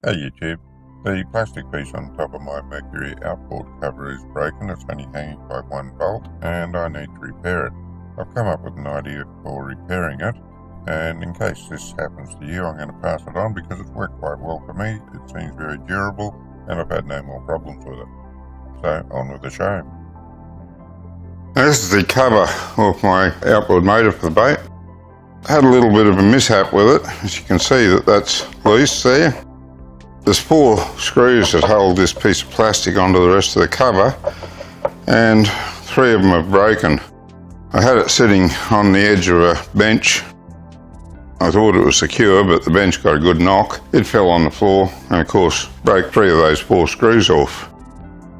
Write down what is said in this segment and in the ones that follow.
Hey YouTube, the plastic piece on top of my Mercury Outboard cover is broken. It's only hanging by one bolt and I need to repair it. I've come up with an idea for repairing it, and in case this happens to you I'm going to pass it on because it's worked quite well for me. It seems very durable and I've had no more problems with it. So on with the show. This is the cover of my outboard motor for the boat. Had a little bit of a mishap with it. As you can see that's loose there. There's 4 screws that hold this piece of plastic onto the rest of the cover, and 3 of them have broken. I had it sitting on the edge of a bench. I thought it was secure, but the bench got a good knock. It fell on the floor and of course broke 3 of those 4 screws off.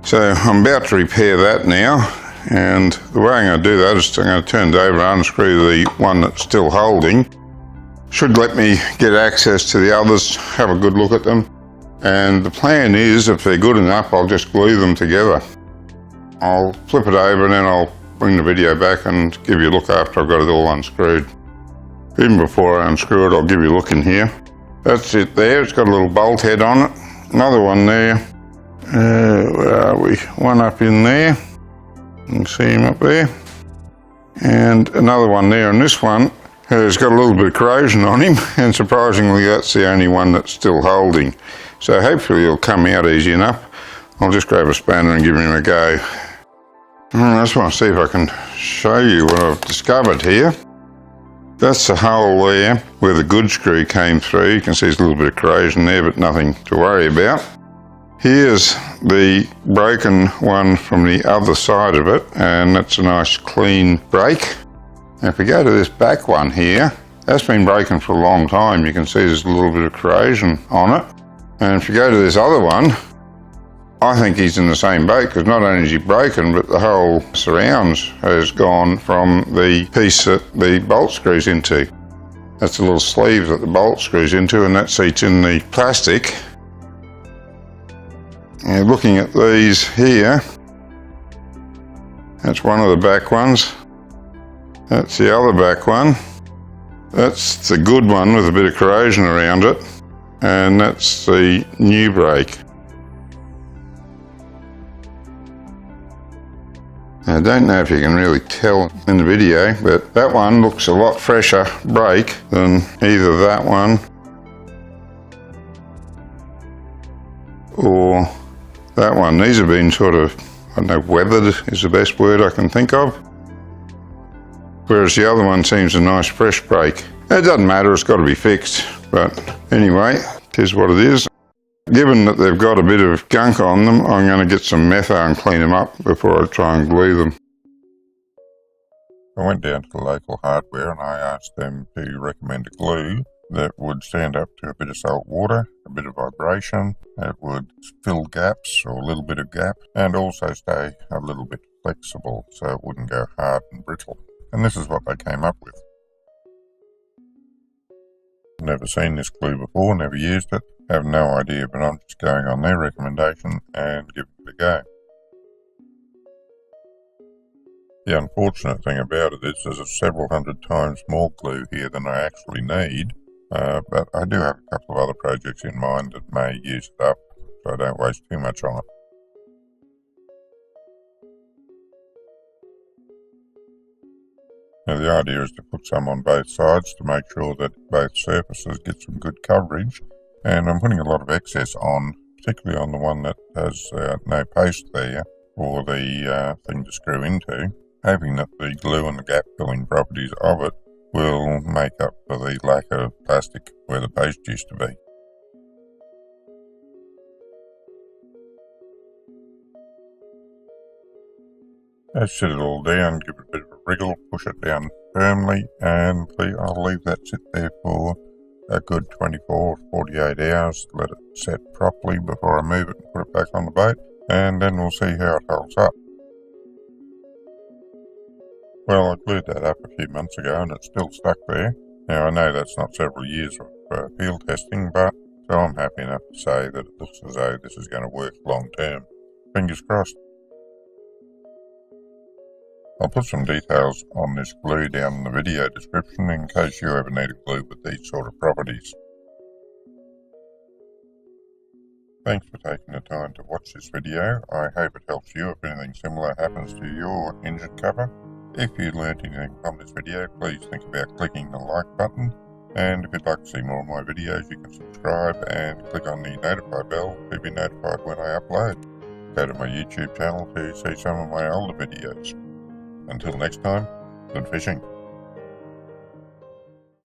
So I'm about to repair that now, and the way I'm going to do that is I'm going to turn it over and unscrew the one that's still holding. Should let me get access to the others, have a good look at them. And the plan is, if they're good enough, I'll just glue them together. I'll flip it over and then I'll bring the video back and give you a look after I've got it all unscrewed. Even before I unscrew it, I'll give you a look in here. That's it there, it's got a little bolt head on it. Another one there. Where are we? One up in there. You can see him up there. And another one there, and this one has got a little bit of corrosion on him, and surprisingly that's the only one that's still holding. So hopefully it'll come out easy enough. I'll just grab a spanner and give him a go. I just want to see if I can show you what I've discovered here. That's the hole there where the good screw came through. You can see there's a little bit of corrosion there, but nothing to worry about. Here's the broken one from the other side of it, and that's a nice clean break. Now if we go to this back one here, that's been broken for a long time. You can see there's a little bit of corrosion on it. And if you go to this other one, I think he's in the same boat, because not only is he broken, but the whole surrounds has gone from the piece that the bolt screws into. That's the little sleeve that the bolt screws into, and that seats in the plastic. And looking at these here, that's one of the back ones. That's the other back one. That's the good one with a bit of corrosion around it. And that's the new brake. I don't know if you can really tell in the video, but that one looks a lot fresher brake than either that one or that one. These have been sort of, I don't know, weathered is the best word I can think of. Whereas the other one seems a nice fresh brake. It doesn't matter, it's got to be fixed. But anyway, it is what it is. Given that they've got a bit of gunk on them, I'm going to get some metho and clean them up before I try and glue them. I went down to the local hardware and I asked them to recommend a glue that would stand up to a bit of salt water, a bit of vibration, it would fill gaps or a little bit of gap, and also stay a little bit flexible so it wouldn't go hard and brittle. And this is what they came up with. Never seen this glue before, never used it, have no idea, but I'm just going on their recommendation and giving it a go. The unfortunate thing about it is there's several hundred times more glue here than I actually need, but I do have a couple of other projects in mind that may use it up, so I don't waste too much on it. Now the idea is to put some on both sides to make sure that both surfaces get some good coverage, and I'm putting a lot of excess on, particularly on the one that has no post there or the thing to screw into, hoping that the glue and the gap filling properties of it will make up for the lack of plastic where the post used to be. I sit it all down, give it a bit of a wriggle, push it down firmly, and I'll leave that sit there for a good 24 or 48 hours, let it set properly before I move it and put it back on the boat, and then we'll see how it holds up. Well, I glued that up a few months ago and it's still stuck there. Now I know that's not several years of field testing, but so I'm happy enough to say that it looks as though this is going to work long term. Fingers crossed. I'll put some details on this glue down in the video description in case you ever need a glue with these sort of properties. Thanks for taking the time to watch this video. I hope it helps you if anything similar happens to your engine cover. If you learned anything from this video, please think about clicking the like button. And if you'd like to see more of my videos, you can subscribe and click on the notify bell to be notified when I upload. Go to my YouTube channel to see some of my older videos. Until next time, good fishing.